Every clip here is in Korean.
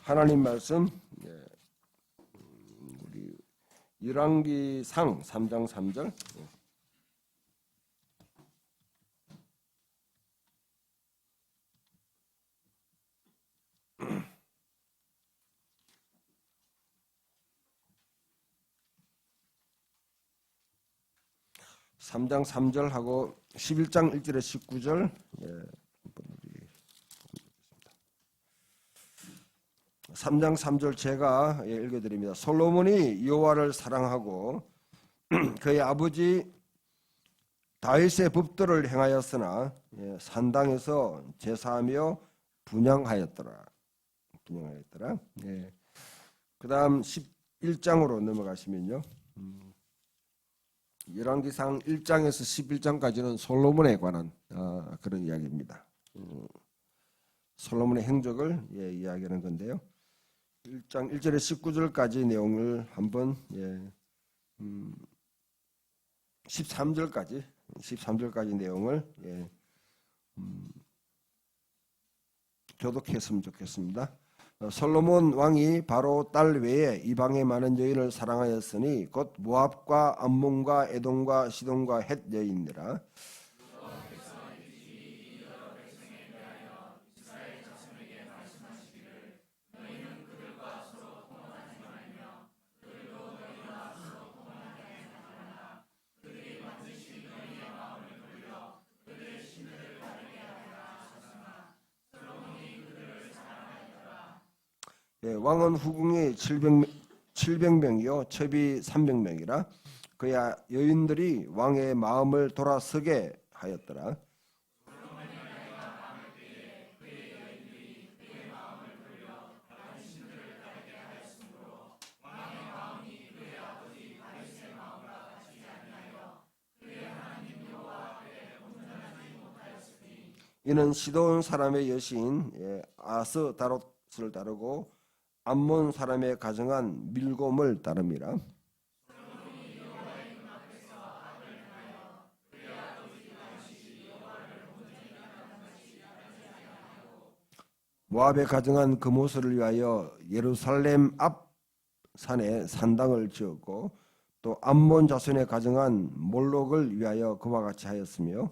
하나님 말씀 우리 열왕기상 3장 3절. 삼 3장 3절하고 11장 1절에 19절. 3장 3절 제가 읽어드립니다. 솔로몬이 여호와를 사랑하고 그의 아버지 다윗의 법도를 행하였으나 산당에서 제사하며 분향하였더라. 그 다음 11장으로 넘어가시면요. 열왕기상 1장에서 11장까지는 솔로몬에 관한 그런 이야기입니다. 솔로몬의 행적을 이야기하는 건데요. 1장 1절에 19절까지 내용을 한번 13절까지 내용을 교독했으면 좋겠습니다. 솔로몬 왕이 바로 딸 외에 이방의 많은 여인을 사랑하였으니 곧 모압과 암몬과 에돔과 시돈과 헷 여인이라. 왕은 후궁이 700명이요 첩이 300명이라. 그의 여인들이 왕의 마음을 돌아서게 하였더라. 이는 시돈 사람의 여신 아스다롯을 따르고 암몬 사람의 가정한 밀곰을 따릅니다. 모압에 가정한 그모스를 위하여 예루살렘 앞 산에 산당을 지었고 또 암몬 자손에 가정한 몰록을 위하여 그와 같이 하였으며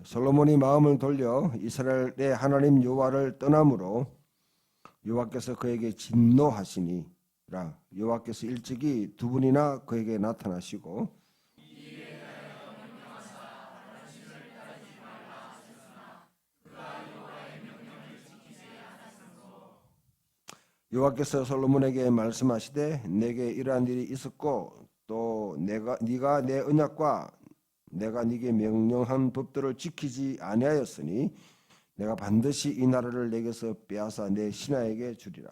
솔로몬이 마음을 돌려 이스라엘의 하나님 여호와를 떠남으로 여호와께서 그에게 진노하시니라. 여호와께서 일찍이 두 분이나 그에게 나타나시고 여호와께서 솔로몬에게 말씀하시되 내게 이러한 일이 있었고 또 네가 내 언약과 내가 네게 명령한 법들을 지키지 아니하였으니 내가 반드시 이 나라를 내게서 빼앗아 내 신하에게 주리라.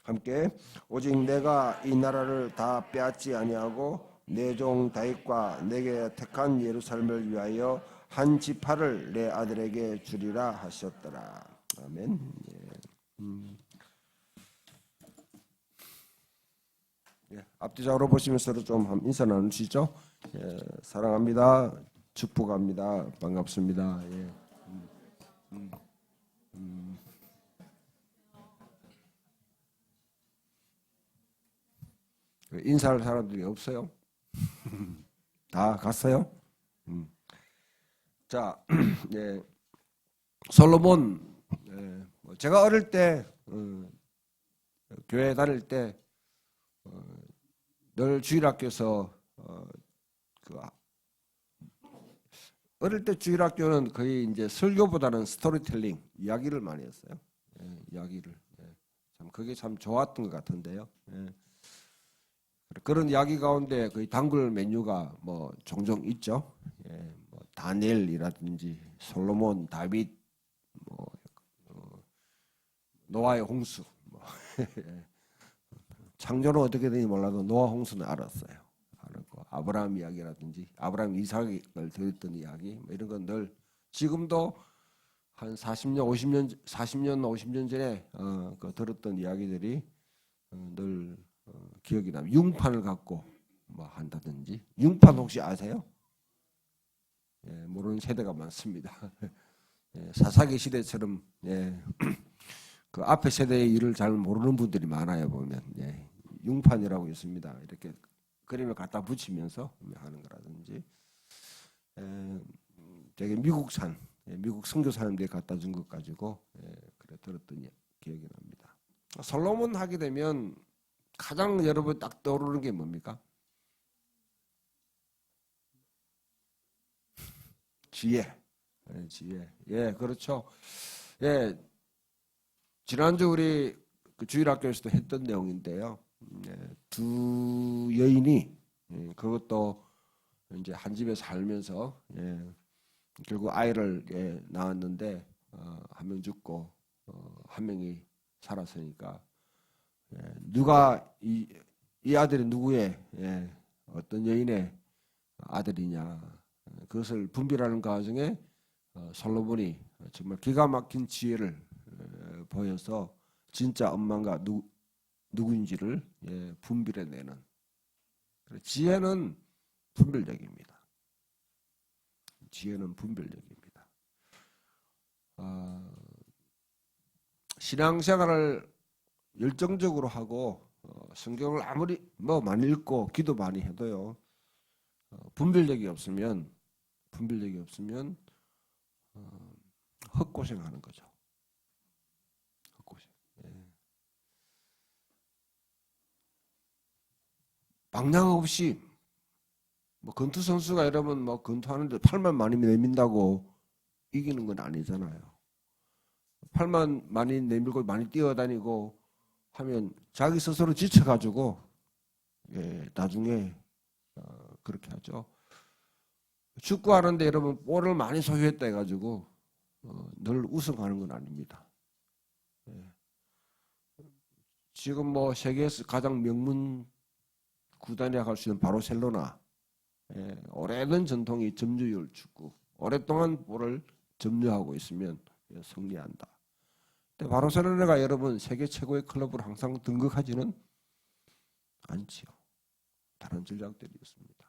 함께 오직 내가 이 나라를 다 빼앗지 아니하고 내 종 다윗과 내게 택한 예루살렘을 위하여 한 지파를 내 아들에게 주리라 하셨더라. 아멘. 앞뒤적으로 보시면서 좀 인사 나누시죠. 사랑합니다. 축복합니다. 반갑습니다. 인사할 사람들이 없어요? 다 갔어요? 자, 솔로몬. 제가 어릴 때 교회 다닐 때 늘 주일학교에서 어릴 때 주일학교는 거의 이제 설교보다는 스토리텔링, 이야기를 많이 했어요. 이야기를. 참 그게 참 좋았던 것 같은데요. 그런 이야기 가운데 거의 단골 메뉴가 뭐 종종 있죠. 뭐 다니엘이라든지 솔로몬, 다윗, 뭐 노아의 홍수. 뭐 창조는 어떻게 되는지 몰라도 노아 홍수는 알았어요. 알았고 아브라함 이야기라든지 아브라함 이삭을 드렸던 이야기 뭐 이런 건 늘 지금도 한 40년 50년 전에 그 들었던 이야기들이 늘 기억이 납니다. 융판을 갖고 뭐 한다든지. 융판 혹시 아세요? 예, 모르는 세대가 많습니다. 예, 사사기 시대처럼 예, 그 앞에 세대의 일을 잘 모르는 분들이 많아요. 보면 예, 융판이라고 있습니다. 이렇게 그림을 갖다 붙이면서 하는 거라든지 되게 미국산 미국 선교 사람들이 갖다 준 것 가지고 그래 들었던 기억이 납니다. 솔로몬 하게 되면 가장 여러분 딱 떠오르는 게 뭡니까? 지혜. 지혜. 예, 그렇죠. 예, 지난주 우리 그 주일학교에서도 했던 내용인데요. 두 여인이 그것도 이제 한 집에 살면서 결국 아이를 낳았는데 한 명 죽고 한 명이 살았으니까 누가 이 아들이 누구의 어떤 여인의 아들이냐 그것을 분별하는 과정에 솔로몬이 정말 기가 막힌 지혜를 보여서 진짜 엄마가 누구인지를 분별해내는 지혜는 분별력입니다. 지혜는 분별력입니다. 신앙생활을 열정적으로 하고 성경을 아무리 뭐 많이 읽고 기도 많이 해도요 분별력이 없으면 헛고생하는 거죠. 헛고생. 방향 없이 뭐 권투 선수가 여러분 뭐 권투하는데 팔만 많이 내민다고 이기는 건 아니잖아요. 팔만 많이 내밀고 많이 뛰어다니고 하면 자기 스스로 지쳐가지고 나중에 그렇게 하죠. 축구하는데 여러분 볼을 많이 소유했다 해가지고 늘 우승하는 건 아닙니다. 지금 뭐 세계에서 가장 명문 구단이라고 할 수 있는 바르셀로나 오래된 전통이 점유율 축구 오랫동안 볼을 점유하고 있으면 승리한다. 근데 바르셀로나가 여러분 세계 최고의 클럽으로 항상 등극하지는 않지요. 다른 전략들이 있습니다.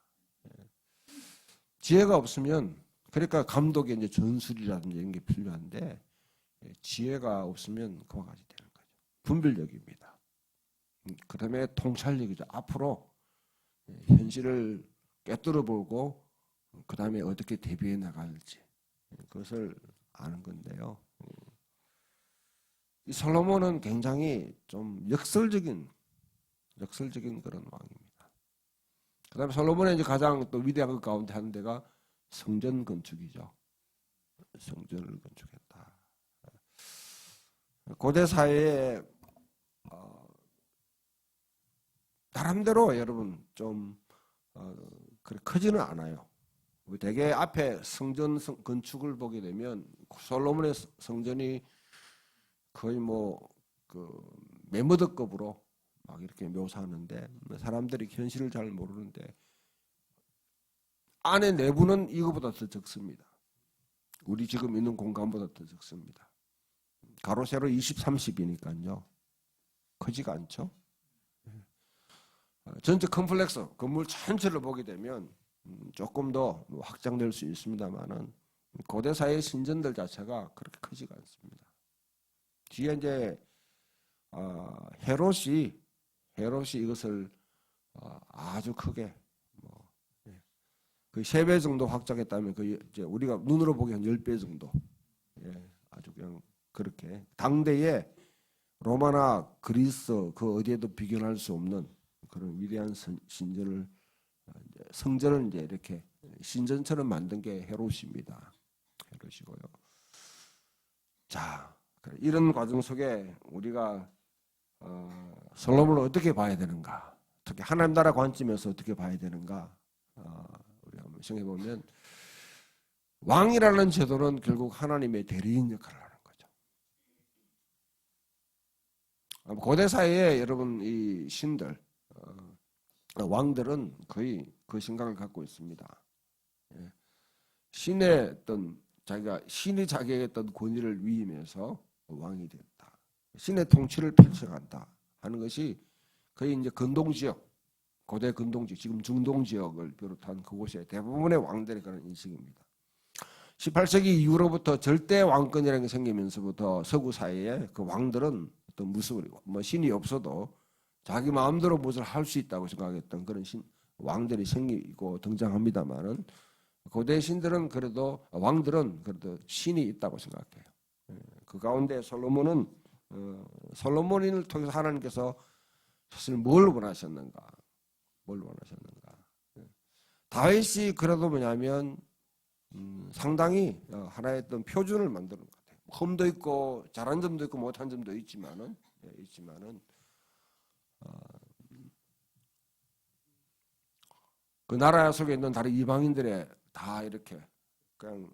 지혜가 없으면 그러니까 감독의 이제 전술이라든지 이런 게 필요한데 지혜가 없으면 그와 같이 되는 거죠. 분별력입니다. 그다음에 통찰력이죠. 앞으로 현실을 꿰뚫어 보고 그다음에 어떻게 대비해 나갈지 그것을 아는 건데요. 이 솔로몬은 굉장히 좀 역설적인 그런 왕입니다. 그다음에 솔로몬의 이제 가장 또 위대한 것 가운데 한 데가 성전 건축이죠. 성전을 건축했다. 고대 사회에 나름대로 여러분 좀 그래 크지는 않아요. 대개 앞에 성전 건축을 보게 되면 솔로몬의 성전이 거의 뭐 그 메모드급으로 막 이렇게 묘사하는데 사람들이 현실을 잘 모르는데 안에 내부는 이거보다 더 적습니다. 우리 지금 있는 공간보다 더 적습니다. 가로 세로 20, 30이니까요. 크지가 않죠. 전체 컴플렉스 건물 전체를 보게 되면 조금 더 확장될 수 있습니다만은 고대 사회의 신전들 자체가 그렇게 크지가 않습니다. 뒤에 이제 헤롯이 이것을 아주 크게 그 3배 정도 확장했다면 그 이제 우리가 눈으로 보기 한 10배 정도 아주 그냥 그렇게 당대에 로마나 그리스 그 어디에도 비교할 수 없는 그런 위대한 성전을 이제 이렇게 신전처럼 만든 게 헤롯입니다. 헤롯이고요. 자, 이런 과정 속에 우리가 솔로몬을 어떻게 봐야 되는가? 특히 하나님 나라 관점에서 어떻게 봐야 되는가? 우리가 한번 생각해 보면 왕이라는 제도는 결국 하나님의 대리인 역할을 하는 거죠. 고대 사회에 여러분 이 신들 왕들은 거의 그 생각을 갖고 있습니다. 예. 신의 어떤 자기가 신이 자기에게 어떤 권위를 위임해서 왕이 됐다. 신의 통치를 펼쳐간다 하는 것이 거의 이제 근동 지역, 고대 근동 지역, 지금 중동 지역을 비롯한 그곳의 대부분의 왕들의 그런 인식입니다. 18세기 이후로부터 절대 왕권이라는 게 생기면서부터 서구 사회에 그 왕들은 어떤 무슨 뭐 신이 없어도 자기 마음대로 무엇을 할 수 있다고 생각했던 그런 왕들이 생기고 등장합니다만은 고대 신들은 그래도 왕들은 그래도 신이 있다고 생각해요. 그 가운데 솔로몬을 통해서 하나님께서 사실 뭘 원하셨는가? 다윗이 그래도 뭐냐면 상당히 하나의 어떤 표준을 만드는 것 같아요. 흠도 있고 잘한 점도 있고 못한 점도 있지만은 그 나라 속에 있는 다른 이방인들의 다 이렇게 그냥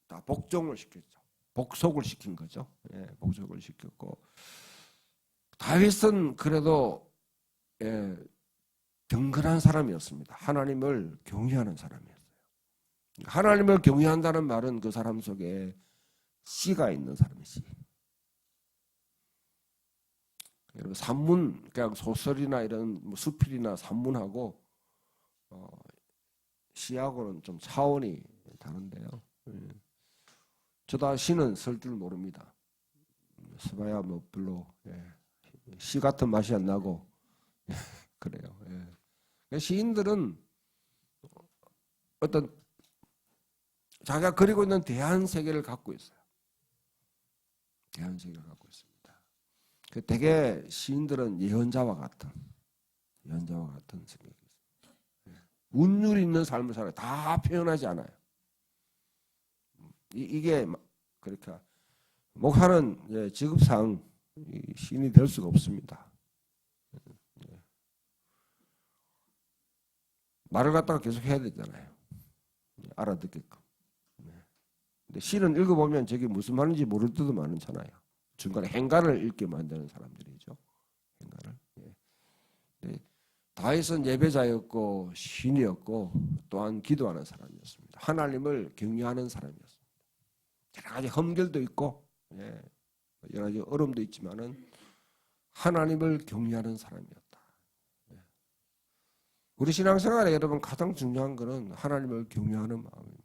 다 복종을 시켰죠. 복속을 시킨 거죠. 예, 복속을 시켰고 다윗은 그래도 경건한 사람이었습니다. 하나님을 경외하는 사람이었어요. 하나님을 경외한다는 말은 그 사람 속에 씨가 있는 사람이 씨. 여러분 산문 그냥 소설이나 이런 뭐 수필이나 산문하고 시하고는 좀 차원이 다른데요. 저도 시는 쓸 줄 모릅니다. 써봐야 뭐 별로 시 같은 맛이 안 나고 그래요. 시인들은 어떤 자기가 그리고 있는 대한 세계를 갖고 있어요. 대한 세계를 갖고 있습니다. 되게 시인들은 예언자와 같은 생각이 있습니다. 운율 있는 삶을 살아요. 다 표현하지 않아요. 이게 그렇게 목사는 직업상 시인이 될 수가 없습니다. 말을 갖다가 계속 해야 되잖아요. 알아듣게끔. 근데 시는 읽어보면 저게 무슨 말인지 모를 때도 많잖아요. 중간에 행간을 읽게 만드는 사람들이죠. 행간을. 다윗은 예배자였고 신이었고 또한 기도하는 사람이었습니다. 하나님을 경외하는 사람이었습니다. 여러 가지 험결도 있고 여러 가지 어려움도 있지만은 하나님을 경외하는 사람이었다. 우리 신앙생활에 여러분 가장 중요한 것은 하나님을 경외하는 마음입니다.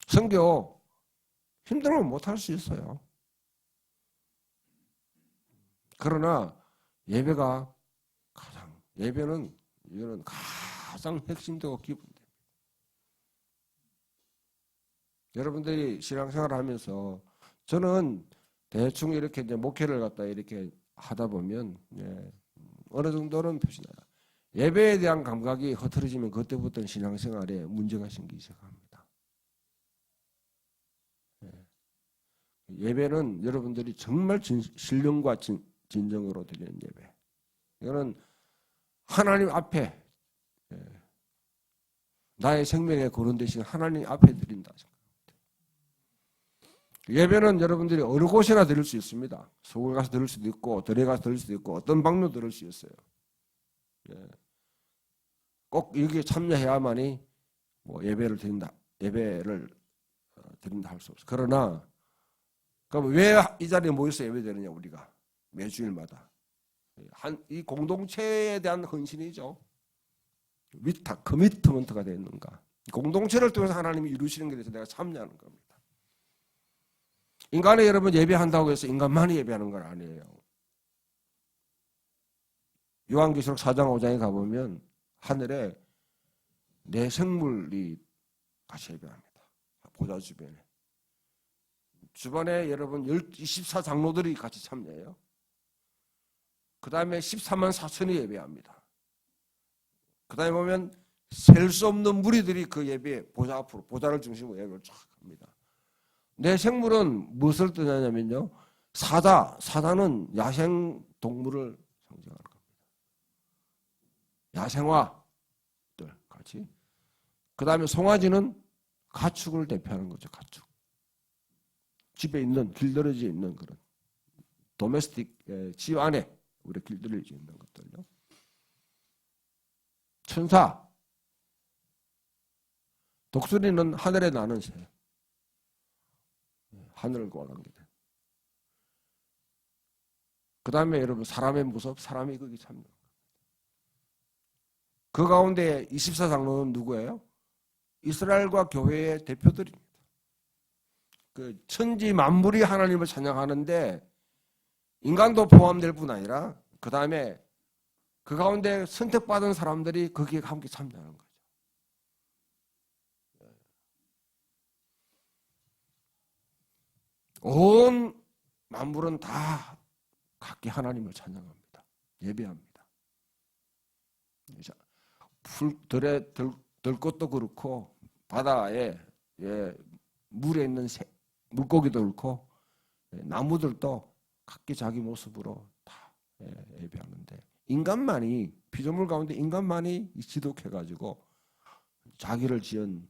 선교 힘들면 못할 수 있어요. 그러나 예배는 이거는 가장 핵심되고 기본됩니다. 여러분들이 신앙생활을 하면서 저는 대충 이렇게 이제 목회를 갖다 이렇게 하다 보면 어느 정도는 표시나요. 예배에 대한 감각이 흐트러지면 그때부터는 신앙생활에 문제가 생기기 시작합니다. 예배는 여러분들이 정말 신령과 진정으로 드리는 예배. 이거는 하나님 앞에 나의 생명의 거론 대신 하나님 앞에 드린다. 예배는 여러분들이 어느 곳이나 드릴 수 있습니다. 서울 가서 드릴 수도 있고 들에 가서 드릴 수도 있고 어떤 방면 들을 수 있어요. 꼭 여기에 참여해야만이 뭐 예배를 드린다 할 수 없어요. 그러나 그럼 왜 이 자리에 모여서 예배드리냐 우리가 매주일마다 이 공동체에 대한 헌신이죠. 위탁 커미트먼트가 되어 있는가. 공동체를 통해서 하나님이 이루시는 것에 대해서 내가 참여하는 겁니다. 인간의 여러분 예배한다고 해서 인간만이 예배하는 건 아니에요. 요한계시록 4장 5장에 가보면 하늘에 내 생물이 같이 예배합니다. 보좌 주변에 여러분 24장로들이 같이 참여해요. 그 다음에 14만 4천이 예배합니다. 그 다음에 보면 셀 수 없는 무리들이 그 예배에 보좌 앞으로 보좌를 중심으로 예배를 쫙 합니다. 내 생물은 무엇을 뜻하냐면요. 사자는 야생 동물을 상징하는 겁니다. 야생화들 같이. 그 다음에 송아지는 가축을 대표하는 거죠. 가축. 집에 있는 길들여져 있는 그런 도메스틱 집 안에 우리 길들여져 있는 것들요. 천사, 독수리는 하늘에 나는 새, 하늘을 관람하게 돼. 그 다음에 여러분 사람의 모습, 사람이 거기 참여. 그 가운데 24장로는 누구예요? 이스라엘과 교회의 대표들입니다. 그 천지 만물이 하나님을 찬양하는데 인간도 포함될 뿐 아니라 그 다음에 그 가운데 선택받은 사람들이 거기에 함께 참여하는 거죠. 온 만물은 다 각기 하나님을 찬양합니다. 예배합니다. 들에 들 것도 그렇고 바다에 물에 있는 물고기도 그렇고 나무들도 각기 자기 모습으로 다 예배하는데 인간만이 피조물 가운데 인간만이 지독해가지고 자기를 지은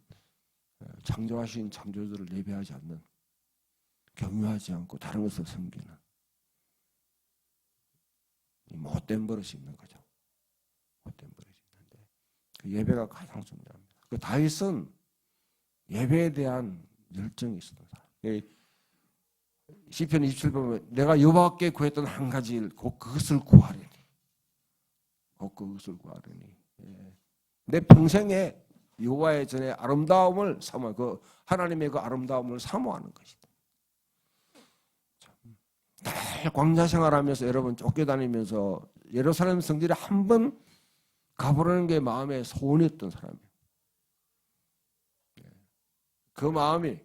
창조하신 창조주를 예배하지 않는, 경유하지 않고 다른 것을 섬기는 못된 버릇이 있는 거죠. 못된 버릇이 있는데 그 예배가 가장 중요합니다. 그 다윗은 예배에 대한 열정이 있었던 사람. 시편 27편 보면 내가 여호와께 구했던 한 가지 일 곧 그것을 구하리니, 곧 그것을 구하리니. 내 평생에 여호와의 전에 아름다움을 사모, 그 하나님의 그 아름다움을 사모하는 것이다. 늘 광야 생활하면서 여러분 쫓겨다니면서 예루살렘 성전에 한 번 가보려는 게 마음에 소원이었던 사람이에요. 그 마음이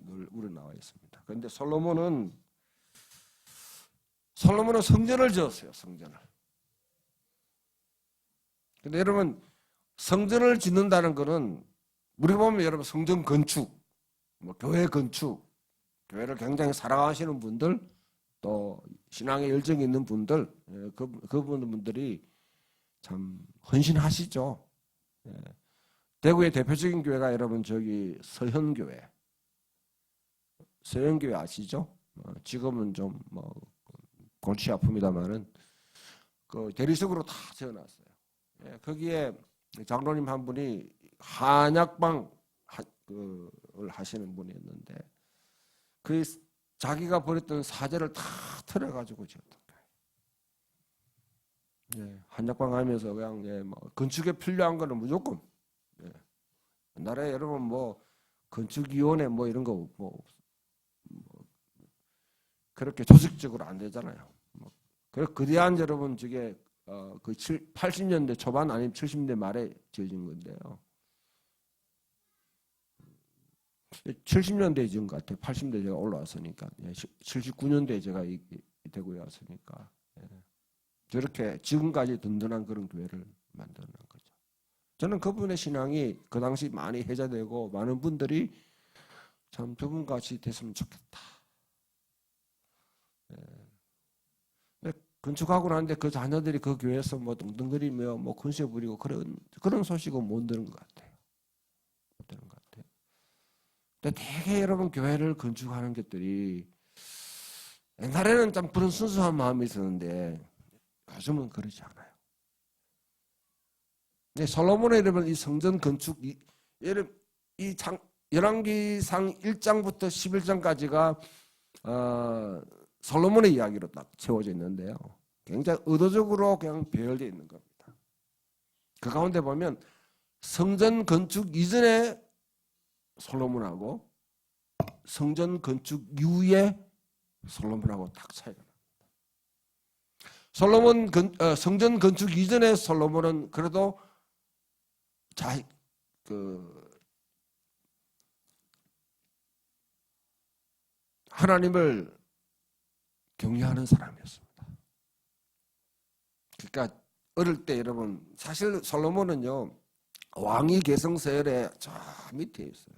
늘 우러나와 있습니다. 그런데 솔로몬은 성전을 지었어요. 성전을. 근데 여러분 성전을 짓는다는 것은 우리 보면 여러분 성전 건축, 뭐 교회 건축, 교회를 굉장히 사랑하시는 분들, 또 신앙에 열정이 있는 분들, 그분들이 참 헌신하시죠. 대구의 대표적인 교회가 여러분 저기 서현교회 아시죠? 지금은 좀 뭐 골치 아픕니다만은 그 대리석으로 다 지어놨어요. 거기에 장로님 한 분이 한약방을 하시는 분이었는데 그 자기가 버렸던 사제를 다 털어가지고 지었던 거예요. 한약방 하면서 그냥 뭐 건축에 필요한 거는 무조건. 옛날에 여러분 뭐 건축위원회 뭐 이런 거 뭐 그렇게 조직적으로 안 되잖아요. 그래서 그대한 여러분 저게 그 80년대 초반 아니면 70년대 말에 지어진 건데요. 70년대에 지은 것 같아요. 80년대 제가 올라왔으니까. 79년대에 제가 대구에 왔으니까. 저렇게 지금까지 든든한 그런 교회를 만드는 거죠. 저는 그분의 신앙이 그 당시 많이 해자되고 많은 분들이 참 저분같이 됐으면 좋겠다. 건축하고 나는데 그 자녀들이 그 교회에서 뭐 덩덩거리며 뭐 군세 부리고 그런 소식은 못 들은 것 같아요. 못 들은 것 같아요. 근데 되게 여러분 교회를 건축하는 것들이 옛날에는 참 그런 순수한 마음이 있었는데 요즘은 그러지 않아요. 근데 솔로몬의 여러분 이 성전 건축 열왕기상 1장부터 11장까지가 솔로몬의 이야기로 딱 채워져 있는데요. 굉장히 의도적으로 그냥 배열되어 있는 겁니다. 그 가운데 보면 성전 건축 이전에 솔로몬하고 성전 건축 이후에 솔로몬하고 딱 차이가 납니다. 성전 건축 이전에 솔로몬은 그래도 하나님을 경외하는 사람이었습니다. 그러니까 어릴 때 여러분 사실 솔로몬은요 왕위 계승 서열에 저 밑에 있어요.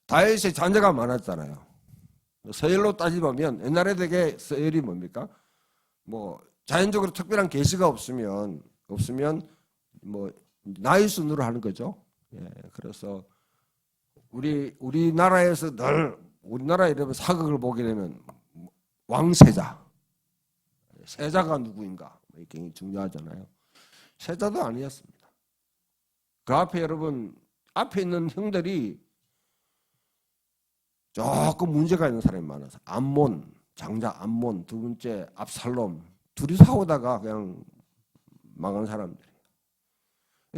다윗의 자녀가 많았잖아요. 서열로 따지면 옛날에 되게 서열이 뭡니까? 뭐 자연적으로 특별한 계시가 없으면 뭐 나이 순으로 하는 거죠. 그래서 우리나라에서 늘 우리나라 이런 사극을 보게 되면 왕세자가 누구인가 이게 중요하잖아요. 세자도 아니었습니다. 그 앞에 여러분 앞에 있는 형들이 조금 문제가 있는 사람이 많아서 암몬, 장자 암몬, 두 번째 압살롬 둘이 싸우다가 그냥 망한 사람들이에요.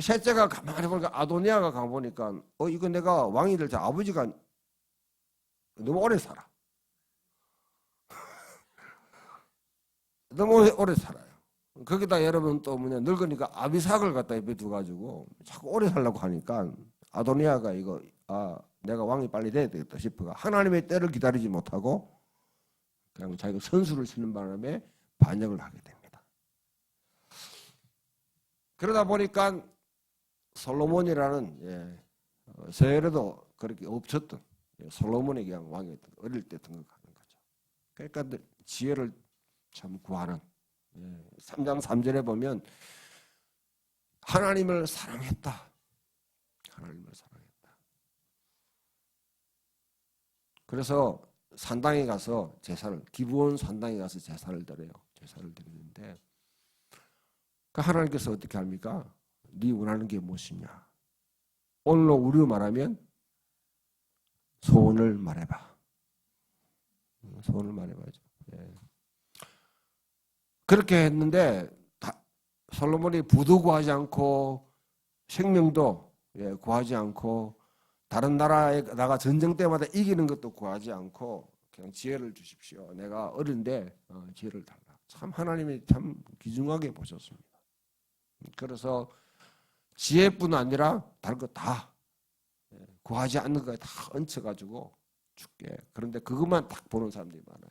셋째가 가만히 보니까 아도니아가 가보니까 이거 내가 왕이 될 때 아버지가 너무 오래 살아. 너무 오래 살아요. 거기다 여러분 또 뭐냐 늙으니까 아비삭을 갖다 옆에 두가지고 자꾸 오래 살려고 하니까 아도니아가 이거 내가 왕이 빨리 돼야 되겠다 싶어가 하나님의 때를 기다리지 못하고 그냥 자기가 선수를 치는 바람에 반역을 하게 됩니다. 그러다 보니까 솔로몬이라는 세례도 그렇게 없었던 솔로몬에게 그냥 왕이 어릴 때 등극하는 거죠. 그러니까 지혜를 참 구하는 3장 3절에 보면 하나님을 사랑했다. 하나님을 사랑했다. 그래서 산당에 가서 제사를 기브온 산당에 가서 제사를 드려요. 제사를 드리는데 하나님께서 어떻게 합니까? 네 원하는 게 무엇이냐? 오늘로 우리로 말하면 소원을 말해봐. 소원을 말해봐죠. 그렇게 했는데 솔로몬이 부도 구하지 않고 생명도 구하지 않고 다른 나라에 나가 전쟁 때마다 이기는 것도 구하지 않고 그냥 지혜를 주십시오. 내가 어린데 지혜를 달라. 참 하나님이 참 귀중하게 보셨습니다. 그래서 지혜뿐 아니라 다른 거 다 구하지 않는 거에 다 얹혀가지고 줄게. 그런데 그것만 딱 보는 사람들이 많아요.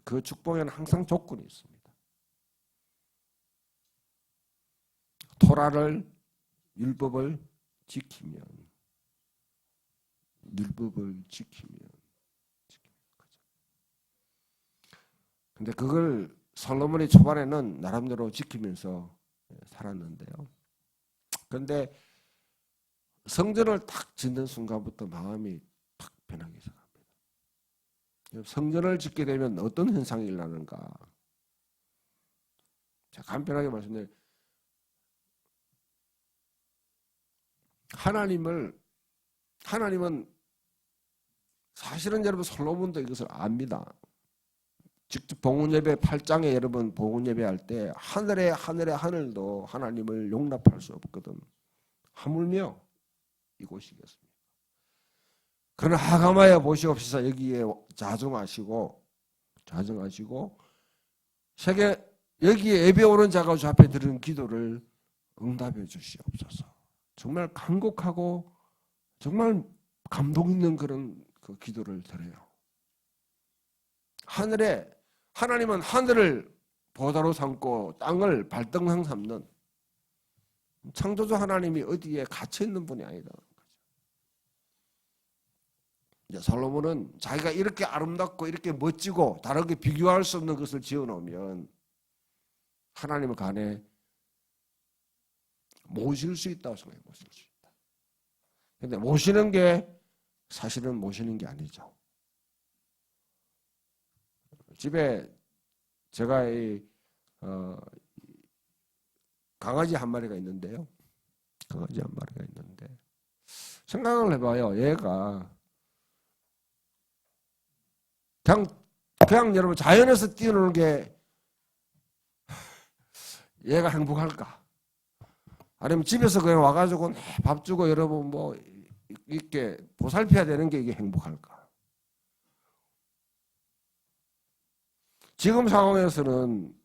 그 축복에는 항상 조건이 있습니다. 토라를 율법을 지키면 근데 그걸 솔로몬이 초반에는 나름대로 지키면서 살았는데요. 그런데 성전을 딱 짓는 순간부터 마음이 탁 변하기 시작합니다. 성전을 짓게 되면 어떤 현상이 일어나는가? 제가 간편하게 말씀드려요. 하나님은 사실은 여러분 솔로몬도 이것을 압니다. 직접 봉헌예배 8장에 여러분 봉헌예배 할 때 하늘의 하늘도 하나님을 용납할 수 없거든. 하물며 이곳이겠습니다. 그러나 하가마야 보시옵시사 여기에 자정하시고 세계 여기에 예배 오는 자가 주 앞에 드리는 기도를 응답해 주시옵소서. 정말 간곡하고 정말 감동 있는 그런 그 기도를 드려요. 하나님은 하늘을 보다로 삼고 땅을 발등상 삼는 창조주 하나님이 어디에 갇혀 있는 분이 아니다. 솔로몬은 자기가 이렇게 아름답고 이렇게 멋지고 다르게 비교할 수 없는 것을 지어놓으면 하나님을 간에 모실 수 있다고 생각해요. 모실 수 있다. 그런데 모시는 게 사실은 모시는 게 아니죠. 집에 제가 강아지 한 마리가 있는데요. 생각을 해봐요. 얘가 그냥 여러분 자연에서 뛰어노는 게 얘가 행복할까? 아니면 집에서 그냥 와가지고 밥 주고 여러분 뭐 이렇게 보살펴야 되는 게 이게 행복할까? 지금 상황에서는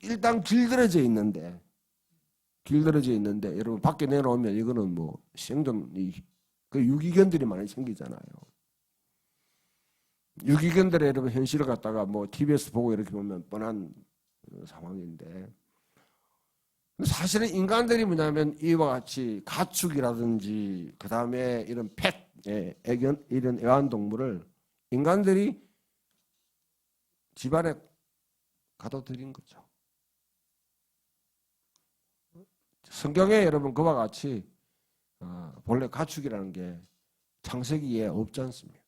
일단 길들여져 있는데 여러분 밖에 내놓으면 이거는 뭐 생존이 그 유기견들이 많이 생기잖아요. 유기견들의 여러분 현실을 갖다가 뭐 TV에서 보고 이렇게 보면 뻔한 상황인데 사실은 인간들이 뭐냐면 이와 같이 가축이라든지 그 다음에 이런 이런 애완동물을 인간들이 집안에 가둬들인 거죠. 성경에 여러분 그와 같이 본래 가축이라는 게 창세기에 없지 않습니까?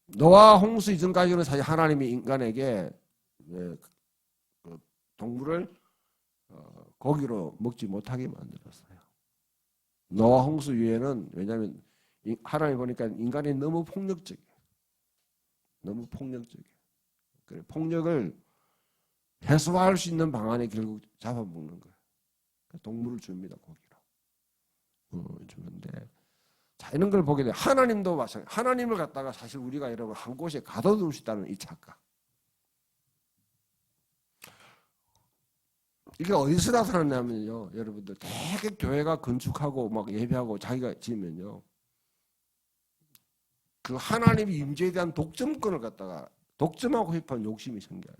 노아 홍수 이전까지는 사실 하나님이 인간에게 그 동물을 고기로 먹지 못하게 만들었어요. 노아 홍수 이후에는 왜냐하면 하나님 보니까 인간이 너무 폭력적이에요. 너무 폭력적이에요. 그래, 폭력을 해소할 수 있는 방안이 결국 잡아먹는 거예요. 동물을 줍니다, 고기로. 주는데, 자, 이런 걸 보게 돼. 하나님도 마찬가지. 하나님을 갖다가 사실 우리가 여러분 한 곳에 가둬둘 수 있다는 이 착각. 이게 어디서 나타났냐면요, 여러분들 되게 교회가 건축하고 막 예배하고 자기가 지으면요, 그 하나님의 임재에 대한 독점권을 갖다가 독점하고 싶어하는 욕심이 생겨요.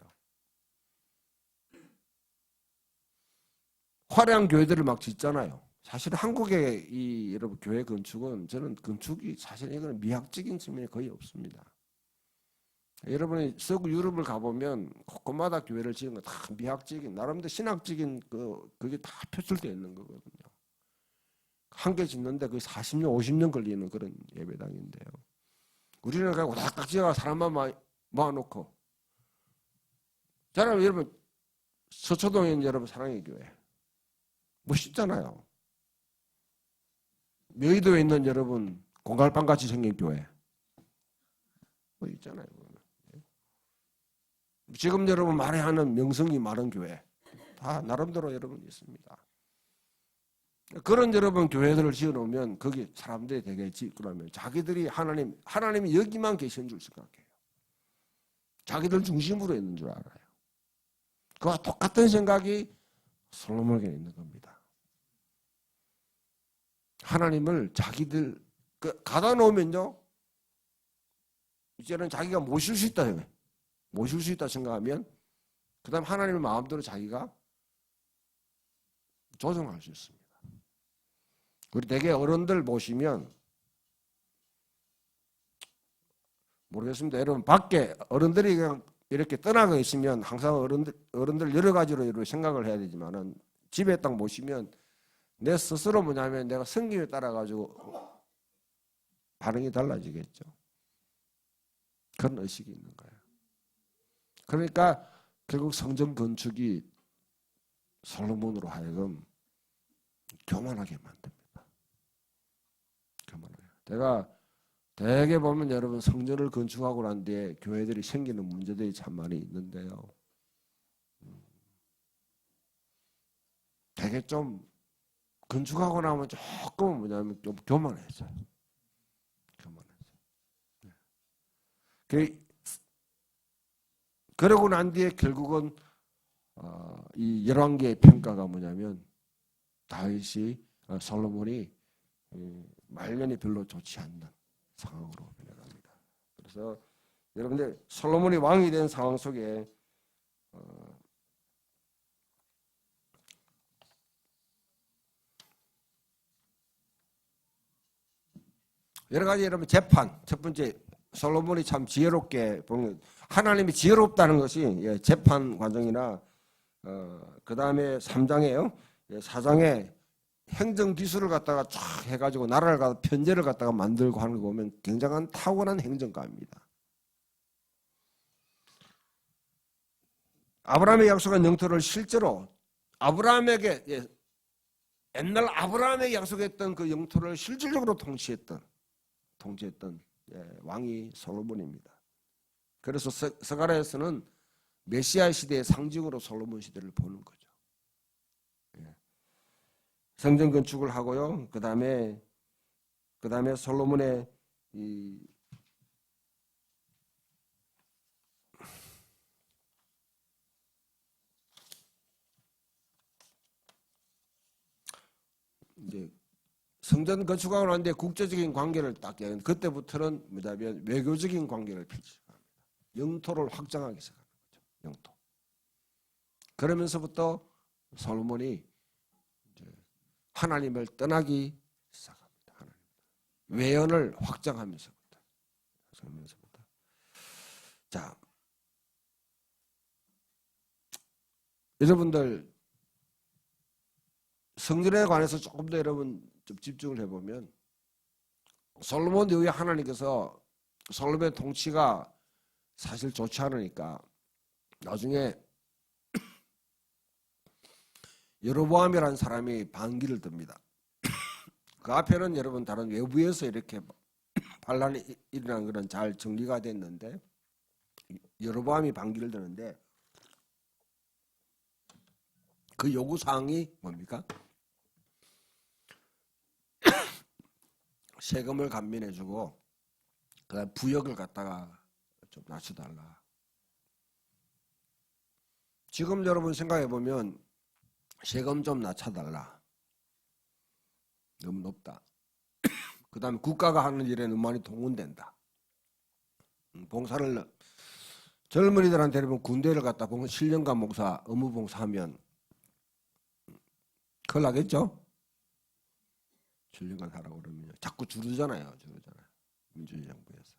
화려한 교회들을 막 짓잖아요. 사실 한국의 이 여러분 교회 건축은 저는 건축이 사실 이거는 미학적인 측면이 거의 없습니다. 여러분이 서구 유럽을 가보면 곳곳마다 교회를 지은 거 다 미학적인 나름대로 신학적인 그게 다 표출되어 있는 거거든요. 한 개 짓는데 거의 40년, 50년 걸리는 그런 예배당인데요. 우리는 그냥 오닥닥 지어가 사람만 모아놓고. 저는 여러분 서초동에 있는 여러분 사랑의 교회 멋있잖아요. 여의도에 있는 여러분 공갈빵같이 생긴 교회 뭐 있잖아요. 지금 여러분 말해하는 명성이 많은 교회 다 나름대로 여러분 있습니다. 그런 여러분 교회들을 지어놓으면 거기 사람들이 되게 짓고 나면 자기들이 하나님이 여기만 계신 줄 생각해요. 자기들 중심으로 있는 줄 알아요. 그와 똑같은 생각이 솔로몬에게 있는 겁니다. 하나님을 자기들 가다 놓으면요, 이제는 자기가 모실 수 있다, 모실 수 있다 생각하면 그 다음 하나님의 마음대로 자기가 조정할 수 있습니다. 우리 대개 어른들 모시면 모르겠습니다. 여러분 밖에 어른들이 그냥 이렇게 떠나가 있으면 항상 어른들 여러 가지로 이렇게 생각을 해야 되지만은 집에 딱 모시면 내 스스로 뭐냐면 내가 성경에 따라 가지고 반응이 달라지겠죠. 그런 의식이 있는 거예요. 그러니까 결국 성전 건축이 솔로몬으로 하여금 교만하게 만듭니다. 교만하게. 내가 대개 보면 여러분 성전을 건축하고 난 뒤에 교회들이 생기는 문제들이 참 많이 있는데요. 되게 좀 건축하고 나면 조금 뭐냐면 좀 교만해져요. 교만해져. 그러고 난 뒤에 결국은 이 열왕기의 평가가 뭐냐면 다윗이 솔로몬이 말년이 별로 좋지 않는 상황으로 변해갑니다. 그래서 여러분들 솔로몬이 왕이 된 상황 속에 여러 가지 여러분 재판 첫 번째 솔로몬이 참 지혜롭게 보면 하나님이 지혜롭다는 것이 재판 과정이나 그 다음에 3장에요 4장에 행정 기술을 갖다가 쫙 해가지고 나라를 갖다 편제를 갖다가 만들고 하는 거 보면 굉장한 타고난 행정가입니다. 아브라함의 약속한 영토를 실제로 아브라함에게 옛날 아브라함에게 약속했던 그 영토를 실질적으로 통치했던 왕이 솔로몬입니다. 그래서 스가랴에서는 메시아 시대의 상징으로 솔로몬 시대를 보는 거죠. 성전 건축을 하고요. 그 다음에 솔로몬의 이제 성전 건축하고 나는데 국제적인 관계를 딱 그때부터는 뭐냐면 외교적인 관계를 펼쳐갑니다. 영토를 확장하기 시작하는 거죠. 영토. 그러면서부터 솔로몬이 하나님을 떠나기 시작합니다. 외연을 확장하면서부터. 자, 여러분들 성전에 관해서 조금 더 여러분 좀 집중을 해보면 솔로몬 이후에 하나님께서 솔로몬의 통치가 사실 좋지 않으니까 나중에 여로보암이라는 사람이 반기를 듭니다. 그 앞에는 여러분 다른 외부에서 이렇게 반란이 일어난 것은 잘 정리가 됐는데 여로보암이 반기를 드는데 그 요구사항이 뭡니까? 세금을 감면해주고 그다음 부역을 갖다가 좀 낮춰달라. 지금 여러분 생각해보면 세금 좀 낮춰달라. 너무 높다. 그 다음에 국가가 하는 일에 너무 많이 동원된다. 봉사를 젊은이들한테 여러분 군대를 갔다 7년간 봉사, 의무 봉사하면 큰일 나겠죠? 7년간 하라고 그러면 자꾸 줄이잖아요. 민주주의 정부에서.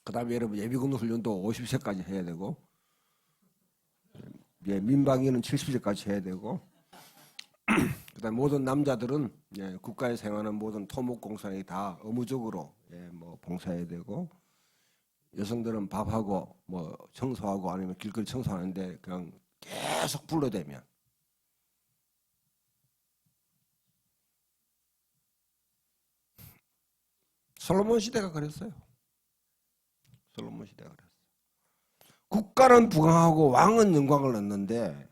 그 다음에 여러분 예비군 훈련도 50세까지 해야 되고 민방위는 70세까지 해야 되고 그 다음에 모든 남자들은 국가에 생활하는 모든 토목공사에 다 의무적으로 뭐 봉사해야 되고 여성들은 밥하고 뭐 청소하고 아니면 길거리 청소하는데 그냥 계속 불러대면 솔로몬 시대가 그랬어요. 솔로몬 시대가 그랬어요. 국가는 부강하고 왕은 영광을 얻는데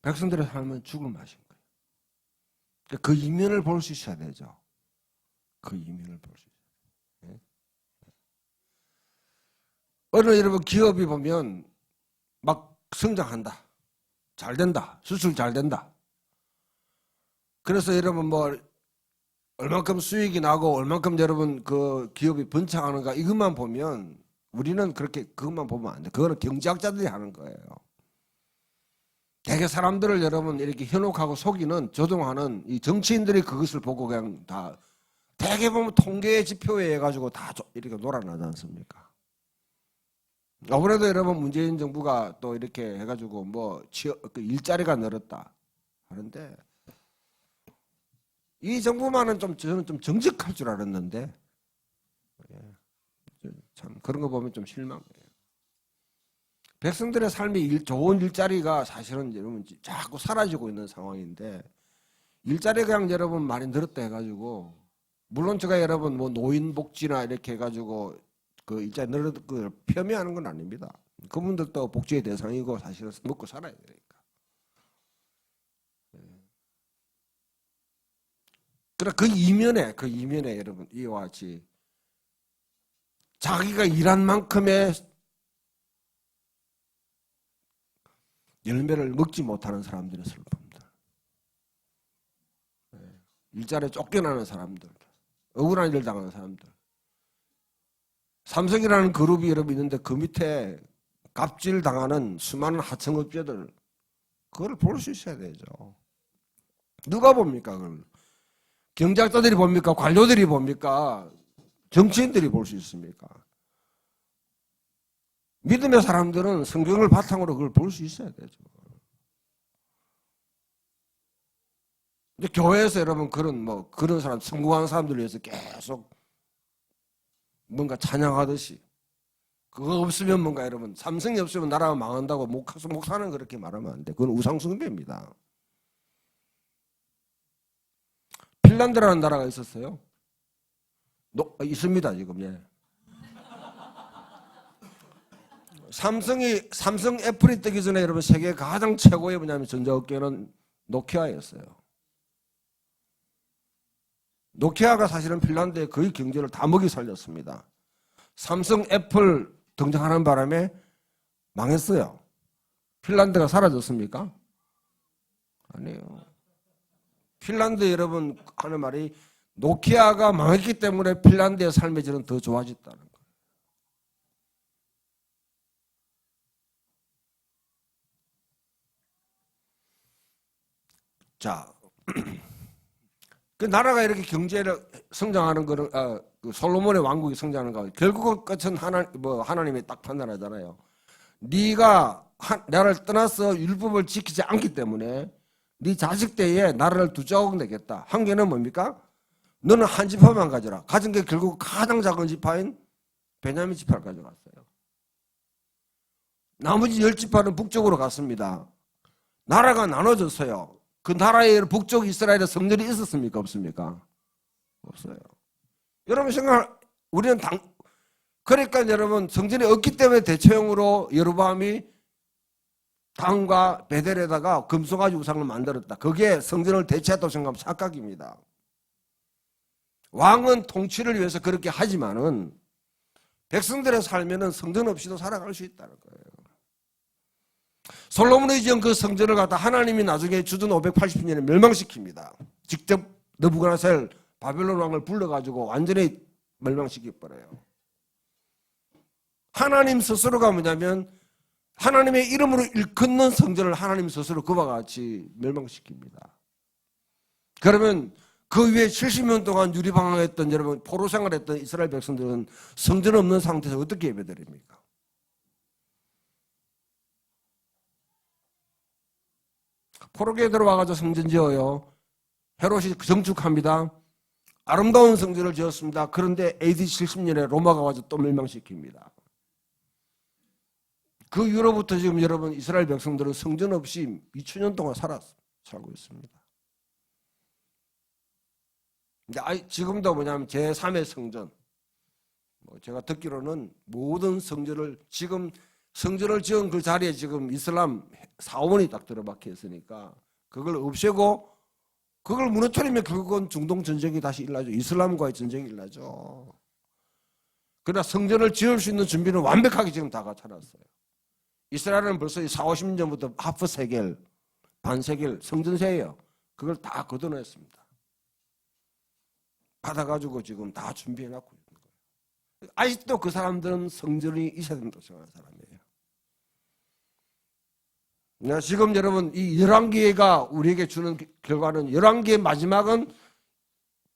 백성들의 삶은 죽을 맛인 거예요. 그 이면을 볼 수 있어야 되죠. 그 이면을 볼 수 있어야 돼요. 어느 여러분 기업이 보면 막 성장한다. 잘 된다. 수출 잘 된다. 그래서 여러분 뭐 얼만큼 수익이 나고 얼만큼 여러분 그 기업이 번창하는가 이것만 보면 우리는 그렇게 그것만 보면 안 돼. 그거는 경제학자들이 하는 거예요. 대개 사람들을 여러분 이렇게 현혹하고 속이는 조종하는 이 정치인들이 그것을 보고 그냥 다 대개 보면 통계 지표에 해가지고 다 이렇게 놀아나지 않습니까? 아무래도 여러분 문재인 정부가 또 이렇게 해가지고 뭐 그 일자리가 늘었다 하는데 이 정부만은 저는 좀 정직할 줄 알았는데 참 그런 거 보면 좀 실망해요. 백성들의 삶이 좋은 일자리가 사실은 여러분 자꾸 사라지고 있는 상황인데 일자리가 그냥 여러분 많이 늘었다 해가지고 물론 제가 여러분 뭐 노인복지나 이렇게 해가지고 그 일자리 늘었던 걸 폄훼하는 건 아닙니다. 그분들도 복지의 대상이고 사실은 먹고 살아야 되니까. 그러나 그 이면에 여러분 이와 같이 자기가 일한 만큼의 열매를 먹지 못하는 사람들의 슬픔들, 일자리에 쫓겨나는 사람들, 억울한 일을 당하는 사람들. 삼성이라는 그룹이 여러분 있는데 그 밑에 갑질 당하는 수많은 하청업체들 그걸 볼 수 있어야 되죠. 누가 봅니까 그걸? 경제학자들이 봅니까? 관료들이 봅니까? 정치인들이 볼 수 있습니까? 믿음의 사람들은 성경을 바탕으로 그걸 볼 수 있어야 되죠. 이제 교회에서 여러분 그런 사람 성공한 사람들을 위해서 계속 뭔가 찬양하듯이 그거 없으면 뭔가 여러분 삼성이 없으면 나라가 망한다고 목사는 그렇게 말하면 안 돼. 그건 우상숭배입니다. 핀란드라는 나라가 있었어요. 있습니다 지금. 예. 삼성 애플이 뜨기 전에 여러분 세계 가장 최고의 뭐냐면 전자업계는 노키아였어요. 노키아가 사실은 핀란드의 거의 경제를 다 먹이 살렸습니다. 삼성 애플 등장하는 바람에 망했어요. 핀란드가 사라졌습니까? 아니에요. 핀란드 여러분 하는 말이 노키아가 망했기 때문에 핀란드의 삶의 질은 더 좋아졌다는 거예요. 자, 그 나라가 이렇게 경제를 성장하는 거는 그 솔로몬의 왕국이 성장하는 거 결국은 끝은 하나님이 딱 판단하잖아요. 네가 나를 떠나서 율법을 지키지 않기 때문에 네 자식 때에 나라를 두 조각 내겠다. 한 개는 뭡니까? 너는 한 지파만 가져라. 가진 게 결국 가장 작은 지파인 베냐민 지파를 가져갔어요. 나머지 10지파는 북쪽으로 갔습니다. 나라가 나눠졌어요. 그 나라에 북쪽 이스라엘에 성전이 있었습니까? 없습니까? 없어요. 여러분 우리는 그러니까 여러분 성전이 없기 때문에 대체형으로 여로보암이 당과 베델에다가 금송아지 우상을 만들었다. 그게 성전을 대체했다고 생각하면 착각입니다. 왕은 통치를 위해서 그렇게 하지만은 백성들의 삶에는 성전 없이도 살아갈 수 있다는 거예요. 솔로몬이 지은 그 성전을 갖다 하나님이 나중에 주전 580년에 멸망시킵니다. 직접 느부갓네살 바벨론 왕을 불러가지고 완전히 멸망시켜버려요. 하나님 스스로가 뭐냐면 하나님의 이름으로 일컫는 성전을 하나님 스스로 그와 같이 멸망시킵니다. 그러면 그 위에 70년 동안 유리방황했던 여러분 포로 생활했던 이스라엘 백성들은 성전 없는 상태에서 어떻게 예배드립니까? 포로기에 들어와가지고 성전 지어요. 헤롯이 정축합니다. 아름다운 성전을 지었습니다. 그런데 AD 70년에 로마가 와서 또 멸망시킵니다. 그 이후로부터 지금 여러분 이스라엘 백성들은 성전 없이 2000년 동안 살고 있습니다. 근데 지금도 뭐냐면 제3의 성전, 제가 듣기로는 모든 성전을 지금 성전을 지은 그 자리에 지금 이슬람 사원이 딱 들어박혀 있으니까 그걸 없애고 그걸 무너뜨리면 결국은 중동 전쟁이 다시 일어나죠. 이슬람과의 전쟁이 일어나죠. 그러나 성전을 지을 수 있는 준비는 완벽하게 지금 다 갖춰놨어요. 이스라엘은 벌써 40, 50년 전부터 하프 세겔, 반 세겔 성전세예요. 그걸 다 걷어냈습니다. 받아가지고 지금 다 준비해놨고 있는 거예요. 아직도 그 사람들은 성전이 있어야 된다고 생각하는 사람이에요. 지금 여러분 이 열왕기가 우리에게 주는 결과는 열왕기의 마지막은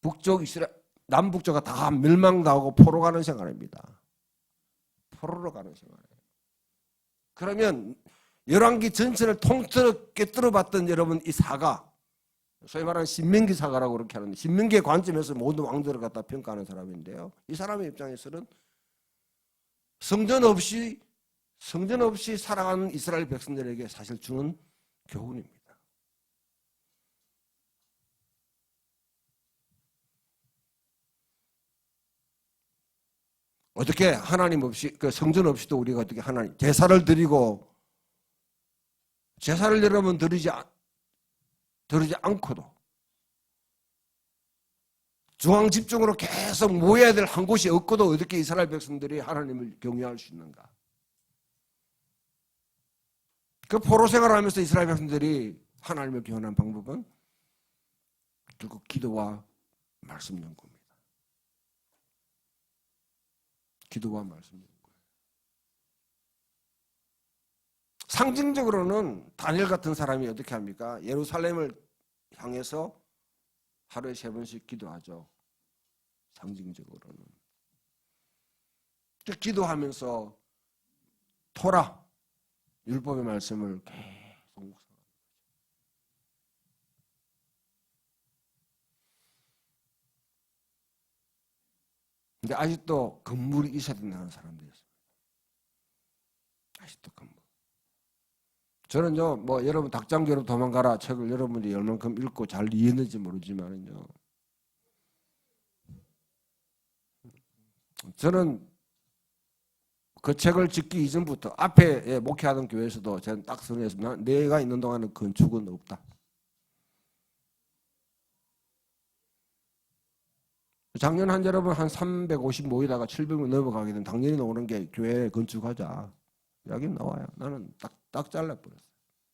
북쪽 이스라엘 남북쪽가 다 멸망당하고 포로 가는 생활입니다. 포로로 가는 생활이에요. 그러면 열왕기 전체를 통틀어 꿰뚫어봤던 여러분 이 사가 소위 말하는 신명기 사가라고 그렇게 하는데 신명기의 관점에서 모든 왕들을 갖다 평가하는 사람인데요. 이 사람의 입장에서는 성전 없이 살아가는 이스라엘 백성들에게 사실 주는 교훈입니다. 어떻게 하나님 없이 그 성전 없이도 우리가 어떻게 하나님 제사를 드리고 제사를 여러분 드리지 않고도 중앙 집중으로 계속 모여야 될 한 곳이 없고도 어떻게 이스라엘 백성들이 하나님을 경외할 수 있는가? 그 포로 생활하면서 이스라엘 백성들이 하나님을 경외하는 방법은 결국 기도와 말씀 연구입니다. 기도와 말씀 연구. 상징적으로는 다니엘 같은 사람이 어떻게 합니까? 예루살렘을 향해서 하루에 3번씩 기도하죠. 상징적으로는. 기도하면서 토라 율법의 말씀을 계속 묵상합니다. 근데 아직도 건물이 있어야 된다는 사람들이 있습니다. 아직도 건물. 저는요, 여러분 닭장교로 도망가라 책을 여러분이 얼만큼 읽고 잘 이해했는지 모르지만요. 저는 그 책을 짓기 이전부터 앞에 목회하던 교회에서도 저는 딱 선언했습니다. 내가 있는 동안은 건축은 없다. 작년 여러분 한 350 모이다가 700명 넘어가게 된 당연히 나오는 게 교회 건축하자. 여기 나와요. 나는 딱 잘라버렸어요.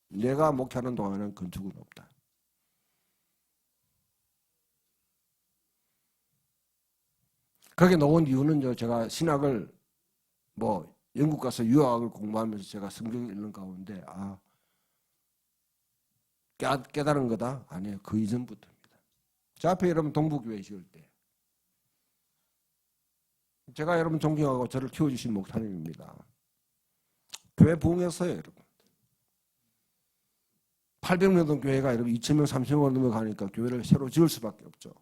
내가 목회하는 동안은 건축은 없다. 그렇게 나온 이유는 제가 신학을 영국 가서 유학을 공부하면서 제가 성경을 읽는 가운데 깨달은 거다? 아니에요. 그 이전부터입니다. 저 앞에 여러분 동부교회 지을 때 제가 여러분 존경하고 저를 키워주신 목사님입니다. 교회 부흥했어요, 여러분. 800명 된 교회가 여러분 2,000명, 3,000명 넘어가니까 교회를 새로 지을 수밖에 없죠.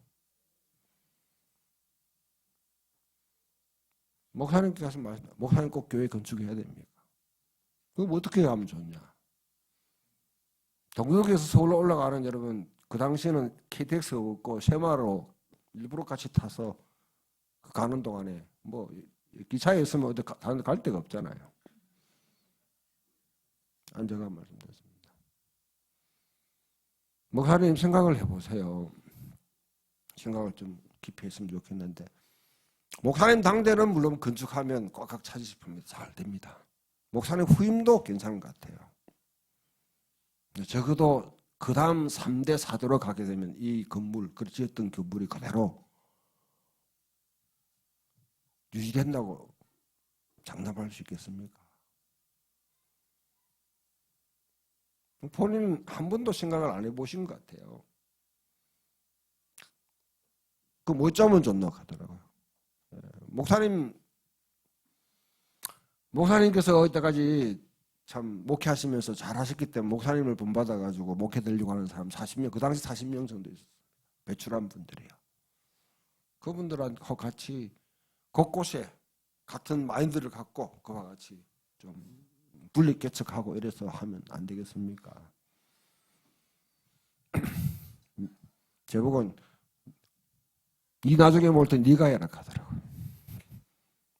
목사님께서 말씀, 목사님 꼭 교회 건축해야 됩니까? 그럼 어떻게 하면 좋냐? 동역에서 서울로 올라가는 여러분, 그 당시에는 KTX가 없고 새마로 일부러 같이 타서 가는 동안에 뭐 기차에 있으면 어디 다른 데 갈 데가 없잖아요. 제가 말씀드렸습니다. 목사님 생각을 해보세요. 생각을 좀 깊이 했으면 좋겠는데, 목사님 당대는 물론 건축하면 꽉꽉 차지 싶습니다. 잘 됩니다. 목사님 후임도 괜찮은 것 같아요. 적어도 그 다음 3대 4대로 가게 되면 이 건물, 그 지었던 건물이 그대로 유지된다고 장담할 수 있겠습니까? 본인은 한 번도 생각을 안 해보신 것 같아요. 그 뭐 짜면 좋나 하더라고요. 목사님께서 이때까지 참 목회하시면서 잘하셨기 때문에 목사님을 본받아가지고 목회 들려고 하는 사람 40명, 그 당시 40명 정도 있었어요. 배출한 분들이요. 그분들하고 같이 곳곳에 같은 마인드를 갖고 그와 같이 좀 분리개척하고 이래서 하면 안 되겠습니까? 제목은 이 나중에 볼 때 네가 해라 하더라고요.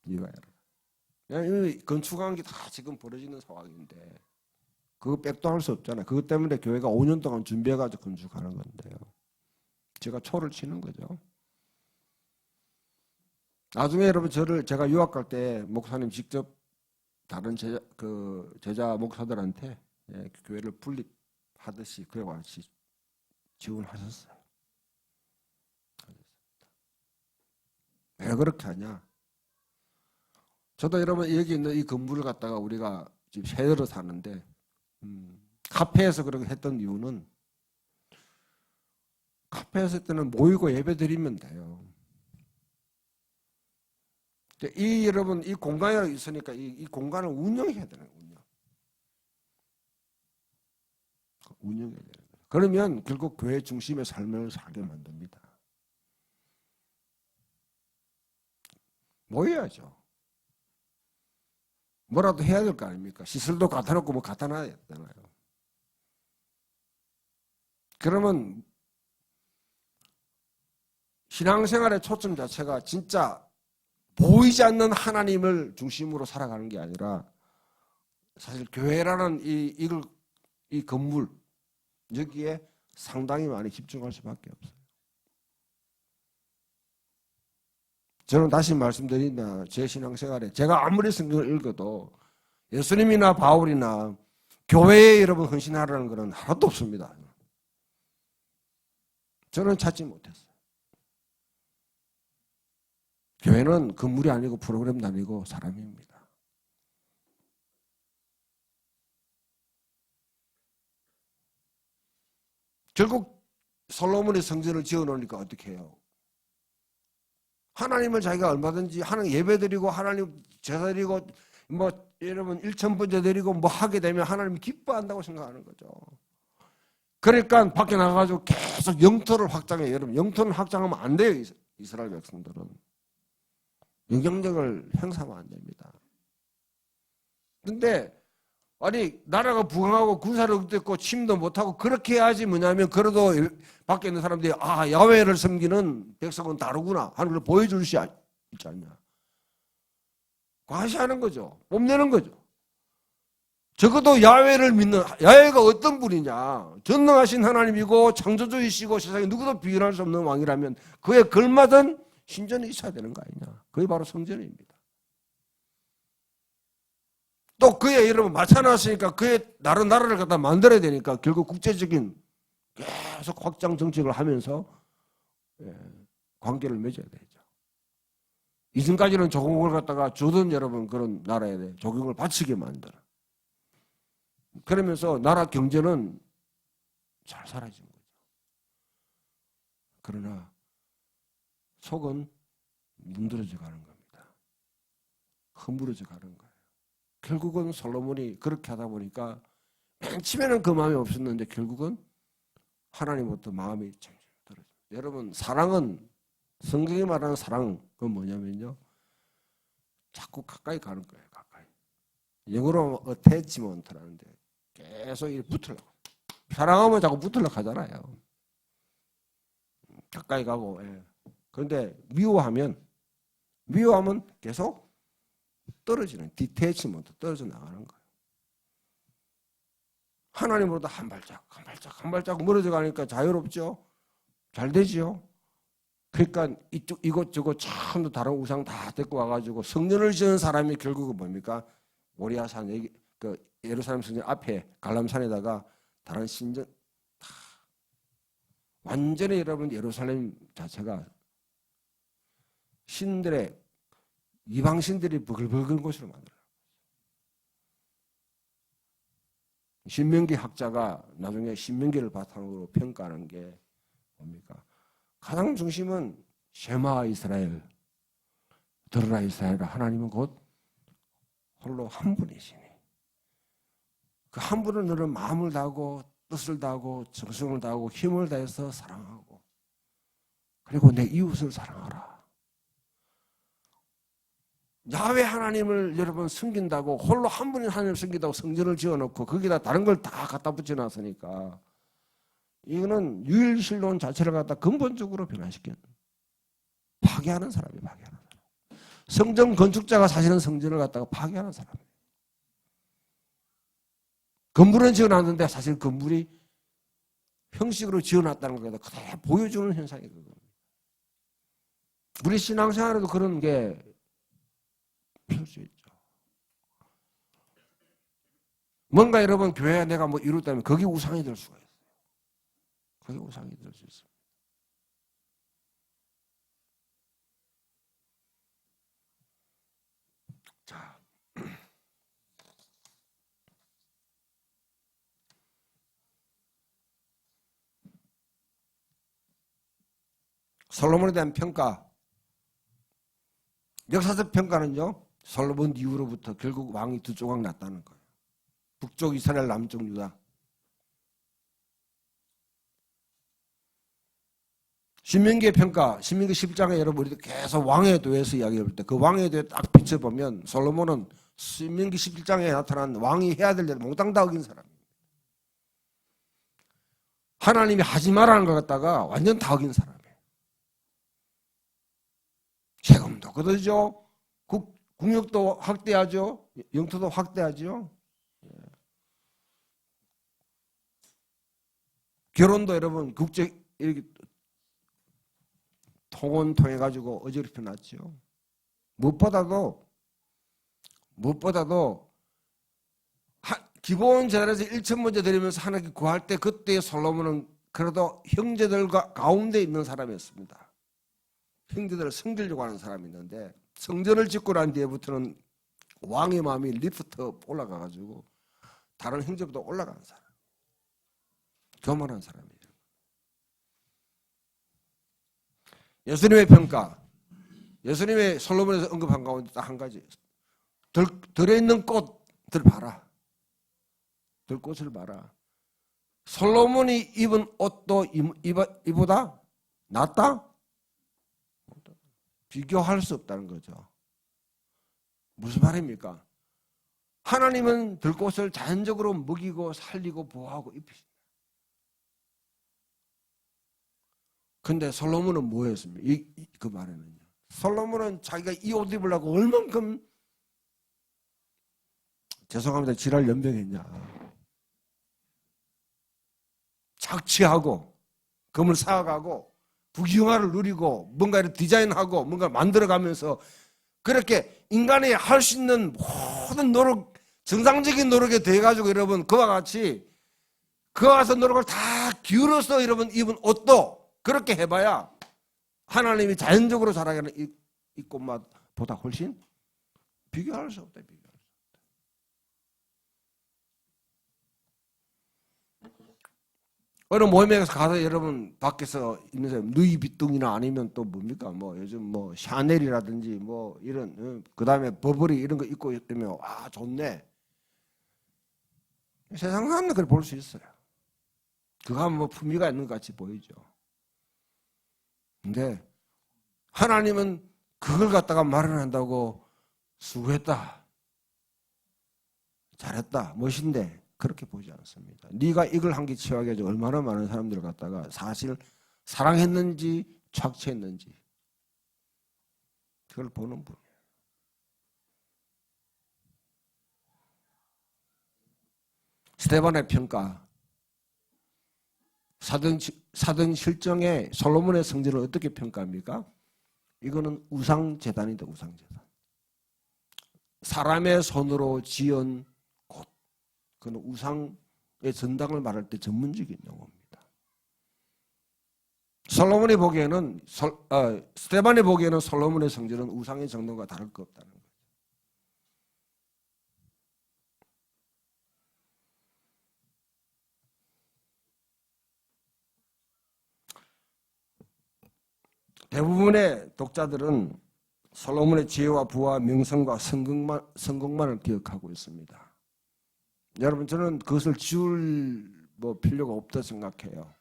네가 해라. 이미 건축한 게 다 지금 벌어지는 상황인데 그거 백도 할 수 없잖아요. 그것 때문에 교회가 5년 동안 준비해가지고 건축하는 건데요. 제가 초를 치는 거죠. 나중에 여러분 제가 유학 갈 때 목사님 직접 다른 제자 목사들한테 교회를 분립하듯이 그와 같이 지원하셨어요. 왜 그렇게 하냐? 저도 여러분 여기 있는 이 건물을 갖다가 우리가 지금 새로 사는데 카페에서 그렇게 했던 이유는 카페에서 때는 모이고 예배 드리면 돼요. 여러분 이 공간이 있으니까 이 공간을 운영해야 되는 거예요. 운영해야 되는 거예요. 그러면 결국 교회 중심의 삶을 살게 만듭니다. 모여야죠. 뭐라도 해야 될 거 아닙니까? 시설도 갖다 놓고 뭐 갖다 놔야 되잖아요. 그러면 신앙생활의 초점 자체가 진짜 보이지 않는 하나님을 중심으로 살아가는 게 아니라 사실 교회라는 이 건물 여기에 상당히 많이 집중할 수밖에 없어요. 저는 다시 말씀드린다. 제 신앙생활에 제가 아무리 성경을 읽어도 예수님이나 바울이나 교회에 여러분 헌신하라는 것은 하나도 없습니다. 저는 찾지 못했어요. 교회는 건물이 아니고 프로그램도 아니고 사람입니다. 결국 솔로몬이 성전을 지어놓으니까 어떻게 해요? 하나님을 자기가 얼마든지 하나님 예배드리고 하나님 제사드리고 뭐 여러분 일천번제 드리고 뭐 하게 되면 하나님이 기뻐한다고 생각하는 거죠. 그러니까 밖에 나가가지고 계속 영토를 확장해요. 여러분 영토를 확장하면 안 돼요. 이스라엘 백성들은. 영향력을 행사하면 안 됩니다. 근데 아니 나라가 부강하고 군사를 얻고 침도 못하고 그렇게 해야지 뭐냐면 그래도 밖에 있는 사람들이 아 야훼를 섬기는 백성은 다르구나 하는 걸 보여줄 수 있지 않냐. 과시하는 거죠. 뽐내는 거죠. 적어도 야훼를 믿는 야훼가 어떤 분이냐. 전능하신 하나님이고 창조주이시고 세상에 누구도 비교할 수 없는 왕이라면 그에 걸맞은 신전이 있어야 되는 거 아니냐. 그게 바로 성전입니다. 또 그에 여러분 맞춰놨으니까 그의 다른 나라를 갖다 만들어야 되니까 결국 국제적인 계속 확장 정책을 하면서 관계를 맺어야 되죠. 이전까지는 조공을 갖다가 주던 여러분 그런 나라에 조공을 바치게 만들어. 그러면서 나라 경제는 잘 사라진 거죠. 그러나 속은 문드러져 가는 겁니다. 허물어져 가는 거예요. 결국은 솔로몬이 그렇게 하다 보니까 맨 처음에는 그 마음이 없었는데 결국은 하나님부터 마음이 들어요. 여러분 사랑은 성경이 말하는 사랑은 뭐냐면요. 자꾸 가까이 가는 거예요. 가까이. 영어로 attachment라는데 계속 이렇게 붙으려고. 사랑하면 자꾸 붙으려고 하잖아요. 가까이 가고. 예. 그런데 미워하면 계속 떨어지는 디태치먼트 떨어져 나가는 거예요. 하나님으로부터 한 발짝 멀어져 가니까 자유롭죠. 잘 되지요. 그러니까 이것저것 참도 다른 우상 다 데리고 와가지고 성전을 지은 사람이 결국은 뭡니까? 모리아산 그 예루살렘 성전 앞에 갈람산에다가 다른 신전 다 완전히 여러분 예루살렘 자체가 신들의 이방 신들이 버글버글 곳으로 만들어요. 신명기 학자가 나중에 신명기를 바탕으로 평가하는 게 뭡니까? 가장 중심은 쉐마 이스라엘, 들으라 이스라엘아, 하나님은 곧 홀로 한 분이시니 그 한 분을 너는 마음을 다하고 뜻을 다하고 정성을 다하고 힘을 다해서 사랑하고 그리고 내 이웃을 사랑하라. 야훼 하나님을 여러분 섬긴다고 홀로 한 분인 하나님을 섬긴다고 성전을 지어놓고 거기다 다른 걸 다 갖다 붙여놨으니까 이거는 유일신론 자체를 갖다 근본적으로 변화시키는 파괴하는 사람이 파괴하는 사람. 성전 건축자가 사실은 성전을 갖다가 파괴하는 사람이에요. 건물은 지어놨는데 사실 건물이 형식으로 지어놨다는 걸 그대로 보여주는 현상이거든요. 우리 신앙생활에도 그런 게 필요할 수 있죠. 뭔가 여러분 교회에 내가 뭐 이뤘다면 거기 우상이 될 수가 있어요. 거기 우상이 될 수 있습니다. 자, 솔로몬에 대한 평가, 역사적 평가는요, 솔로몬 이후로부터 결국 왕이 두 조각 났다는 거예요. 북쪽 이스라엘, 남쪽 유다. 신명기의 평가, 신명기 10장에 여러분 우리 계속 왕에 대해서 이야기할 때 그 왕에 대해 딱 비춰보면 솔로몬은 신명기 11장에 나타난 왕이 해야 될 일을 몽땅 다 어긴 사람이에요. 하나님이 하지 말라는 걸 갖다가 완전 다 어긴 사람이에요. 세금도 거두죠. 국력도 확대하죠. 영토도 확대하죠. 결혼도 여러분 국제 이렇게 통혼 통해 가지고 어지럽혀 놨죠. 무엇보다도 기본 제단에서 1천 먼저 드리면서 하나님께 구할 때 그때 솔로몬은 그래도 형제들과 가운데 있는 사람이었습니다. 형제들을 섬기려고 하는 사람이 있는데 성전을 짓고 난 뒤에부터는 왕의 마음이 리프트 올라가가지고 다른 형제보다 올라가는 사람. 교만한 사람이에요. 예수님의 평가. 예수님의 솔로몬에서 언급한 가운데 딱 한 가지. 들에 있는 꽃들 봐라. 들꽃을 봐라. 솔로몬이 입은 옷도 이보다 낫다? 비교할 수 없다는 거죠. 무슨 말입니까? 하나님은 들꽃을 자연적으로 먹이고 살리고 보호하고 입히신다. 근데 솔로몬은 뭐였습니까? 그 말에는요. 솔로몬은 자기가 이 옷 입으려고 얼만큼 죄송합니다. 지랄 연병했냐. 착취하고 금을 사가고 부귀영화를 누리고 뭔가를 디자인하고 뭔가를 만들어가면서 그렇게 인간이 할 수 있는 모든 노력, 정상적인 노력에 대해 가지고 여러분 그와 같이 그와 같은 노력을 다 기울여서 여러분 입은 옷도 그렇게 해봐야 하나님이 자연적으로 자라게 하는 이 꽃맛보다 훨씬 비교할 수 없다. 비교할 수 없다. 어느 모임에 가서 여러분 밖에서 있는 사람 누이비통이나 아니면 또 뭡니까 뭐 요즘 뭐 샤넬이라든지 뭐 이런 그 다음에 버버리 이런 거 입고 있으면 와 좋네. 세상 사람은 그걸 볼 수 있어요. 그거 하면 뭐 품위가 있는 것 같이 보이죠. 근데 하나님은 그걸 갖다가 말을 한다고 수고했다, 잘했다, 멋인데 그렇게 보지 않습니다. 네가 이걸 한 게 치워가지고 얼마나 많은 사람들을 갖다가 사실 사랑했는지 착취했는지 그걸 보는 분이에요. 스데반의 평가, 사등 실정의 솔로몬의 성전을 어떻게 평가합니까? 이거는 우상재단이다. 우상재단. 사람의 손으로 지은 곳. 그는 우상의 전당을 말할 때 전문적인 용어입니다. 솔로몬이 보기에는 스데반이 보기에는 솔로몬의 성전은 우상의 정도가 다를 것 없다는 거예요. 대부분의 독자들은 솔로몬의 지혜와 부와 명성과 성공만을 기억하고 있습니다. 여러분, 저는 그것을 지울 필요가 없다 생각해요.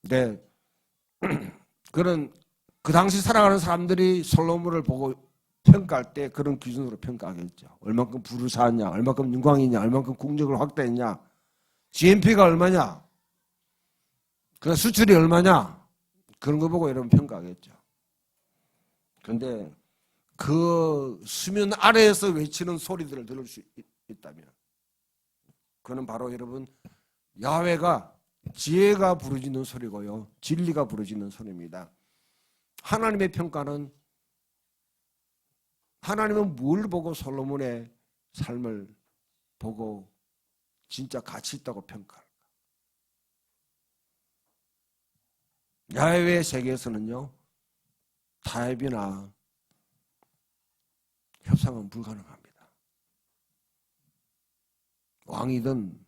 네, 그런 그 당시 살아가는 사람들이 솔로몬을 보고 평가할 때 그런 기준으로 평가하겠죠. 얼마큼 부를 쌓았냐, 얼마큼 영광이냐, 얼마큼 국력을 확대했냐, GNP가 얼마냐, 그 수출이 얼마냐, 그런 거 보고 여러분 평가하겠죠. 그런데 그 수면 아래에서 외치는 소리들을 들을 수 있다면 그는 바로 여러분 야훼가 지혜가 부르짖는 소리고요, 진리가 부르짖는 소리입니다. 하나님의 평가는, 하나님은 뭘 보고 솔로몬의 삶을 보고 진짜 가치 있다고 평가할까? 야훼의 세계에서는요, 타협이나 협상은 불가능합니다. 왕이든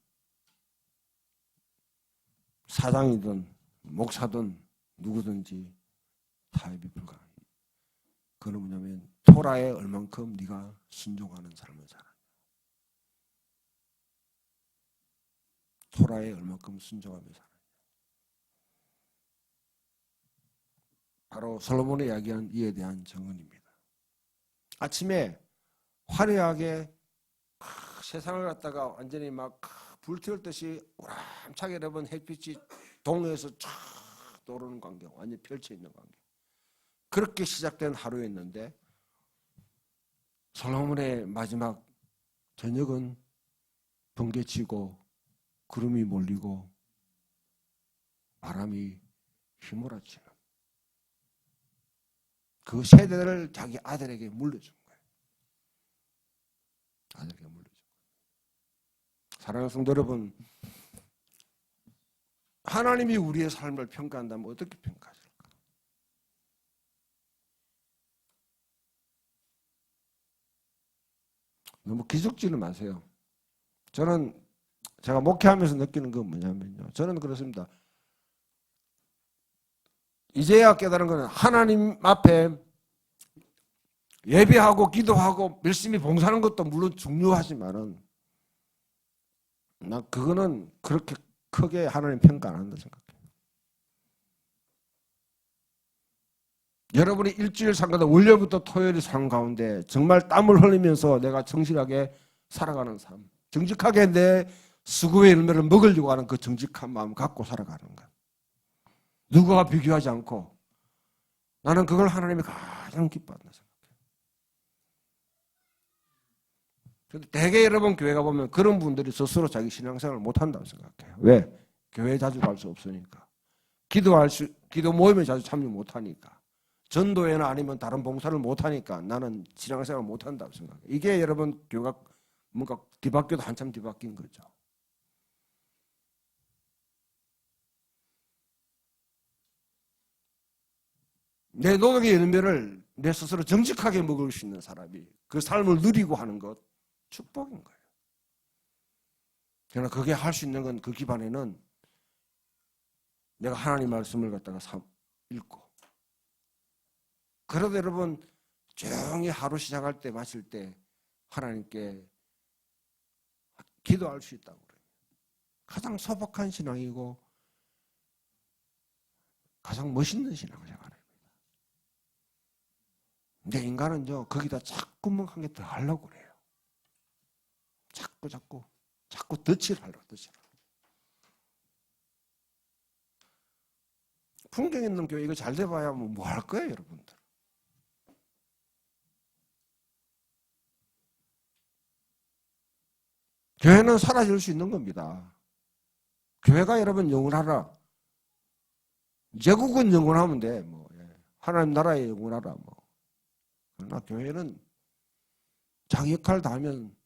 사장이든 목사든 누구든지 타협이 불가능합니다. 그건 뭐냐면 토라에 얼만큼 네가 순종하는 삶을 살아요. 토라에 얼만큼 순종하며 살아요. 바로 솔로몬이 이야기한 이에 대한 정언입니다. 아침에 화려하게 세상을 갖다가 완전히 막 불태울 듯이 우람차게 여러분 햇빛이 동해에서 쫙 떠오르는 광경, 완전히 펼쳐 있는 광경. 그렇게 시작된 하루였는데 솔로몬의 마지막 저녁은 번개치고 구름이 몰리고 바람이 휘몰아치는 그 세대를 자기 아들에게 물려준 거예요. 아들에게 물려준 거예요. 사랑하는 성도 여러분, 하나님이 우리의 삶을 평가한다면 어떻게 평가하실까? 너무 기죽지는 마세요. 저는 제가 목회하면서 느끼는 건 뭐냐면요, 저는 그렇습니다. 이제야 깨달은 것은 하나님 앞에 예배하고 기도하고 열심히 봉사하는 것도 물론 중요하지만은 난 그거는 그렇게 크게 하나님 평가 안 한다 생각해요. 여러분이 일주일 삶가운데 월요일부터 토요일 삶 가운데 정말 땀을 흘리면서 내가 정직하게 살아가는 삶, 정직하게 내 수고의 열매를 먹으려고 하는 그 정직한 마음 갖고 살아가는 것, 누구와 비교하지 않고 나는 그걸 하나님이 가장 기뻐한다 생각해요. 그런데 대개 여러분 교회 가보면 그런 분들이 스스로 자기 신앙생활을 못한다고 생각해요. 왜? 교회 자주 갈 수 없으니까. 기도 모임에 자주 참여 못하니까. 전도회나 아니면 다른 봉사를 못하니까 나는 신앙생활을 못한다고 생각해요. 이게 여러분 교회가 뭔가 뒤바뀌어도 한참 뒤바뀐 거죠. 내 노력의 열매를 내 스스로 정직하게 먹을 수 있는 사람이 그 삶을 누리고 하는 것, 축복인 거예요. 그러나 그게 할 수 있는 건 그 기반에는 내가 하나님 말씀을 갖다가 읽고, 그래도 여러분 조용히 하루 시작할 때 마칠 때 하나님께 기도할 수 있다고 그래요. 가장 소박한 신앙이고 가장 멋있는 신앙생활입니다. 근데 인간은요, 거기다 자꾸만 한 개 더 하려고 그래요. 자꾸 덧칠을 하려고, 덧칠을. 풍경 있는 교회 이거 잘 돼봐야 뭐 할 거예요, 여러분들. 교회는 사라질 수 있는 겁니다. 교회가 여러분 영원하라. 제국은 영원하면 돼. 뭐 하나님 나라에 영원하라. 뭐. 그러나 교회는 자기 역할 다 하면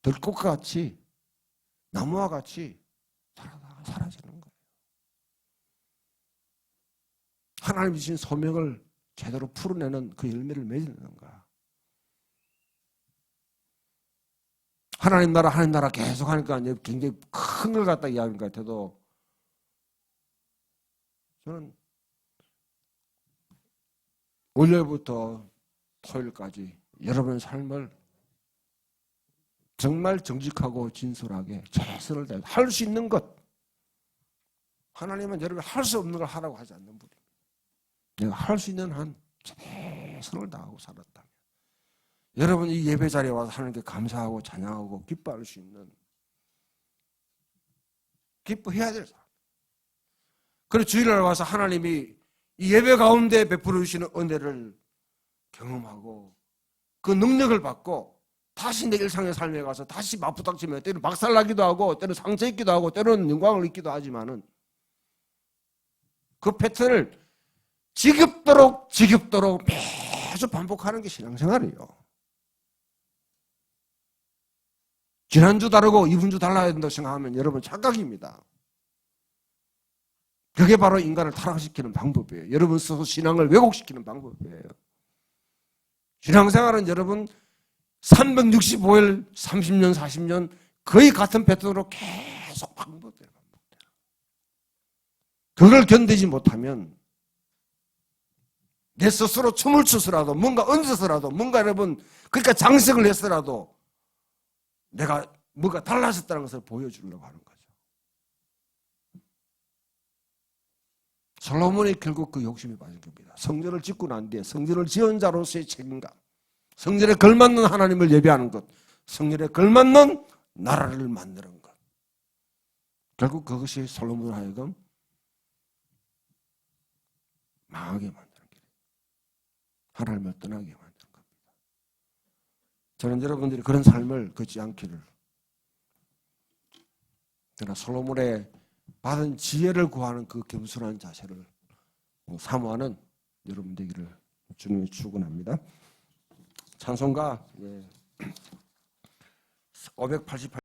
들꽃과 같이 나무와 같이 살아다가 사라지는 거예요. 하나님 주신 소명을 제대로 풀어내는 그 열매를 맺는가. 하나님 나라 계속 하니까 굉장히 큰 걸 갖다 이야기하는 것 같아도 저는 월요일부터 토요일까지 여러분의 삶을 정말 정직하고 진솔하게 최선을 다해 할 수 있는 것. 하나님은 여러분 할 수 없는 걸 하라고 하지 않는 분입니다. 내가 할 수 있는 한 최선을 다하고 살았다면 여러분 이 예배 자리에 와서 하나님께 감사하고 찬양하고 기뻐할 수 있는, 기뻐해야 될 사람. 그리고 주일날 와서 하나님이 이 예배 가운데 베풀어 주시는 은혜를 경험하고 그 능력을 받고 다시 내 일상의 삶에 가서 다시 맞부닥치며 때로는 박살나기도 하고 때로는 상처 있기도 하고 때로는 영광을 잊기도 하지만은 그 패턴을 지겹도록 매주 반복하는 게 신앙생활이에요. 지난주 다르고 이분주 달라야 된다고 생각하면 여러분 착각입니다. 그게 바로 인간을 타락시키는 방법이에요. 여러분 스스로 신앙을 왜곡시키는 방법이에요. 신앙생활은 여러분 365일 30년 40년 거의 같은 패턴으로 계속 반복돼요. 그걸 견디지 못하면 내 스스로 춤을 추서라도 뭔가 얹어서라도 뭔가 여러분 그러니까 장식을 했더라도 내가 뭔가 달라졌다는 것을 보여주려고 하는 거죠. 솔로몬이 결국 그 욕심에 빠진 겁니다. 성전을 짓고 난 뒤에 성전을 지은 자로서의 책임감, 성전에 걸맞는 하나님을 예배하는 것, 성전에 걸맞는 나라를 만드는 것. 결국 그것이 솔로몬을 하여금 망하게 만드는 길이에요. 하나님을 떠나게 만드는 겁니다. 저는 여러분들이 그런 삶을 걷지 않기를, 그러나 솔로몬의 받은 지혜를 구하는 그 겸손한 자세를 사모하는 여러분 되기를 주님이 축원합니다. 찬송가 588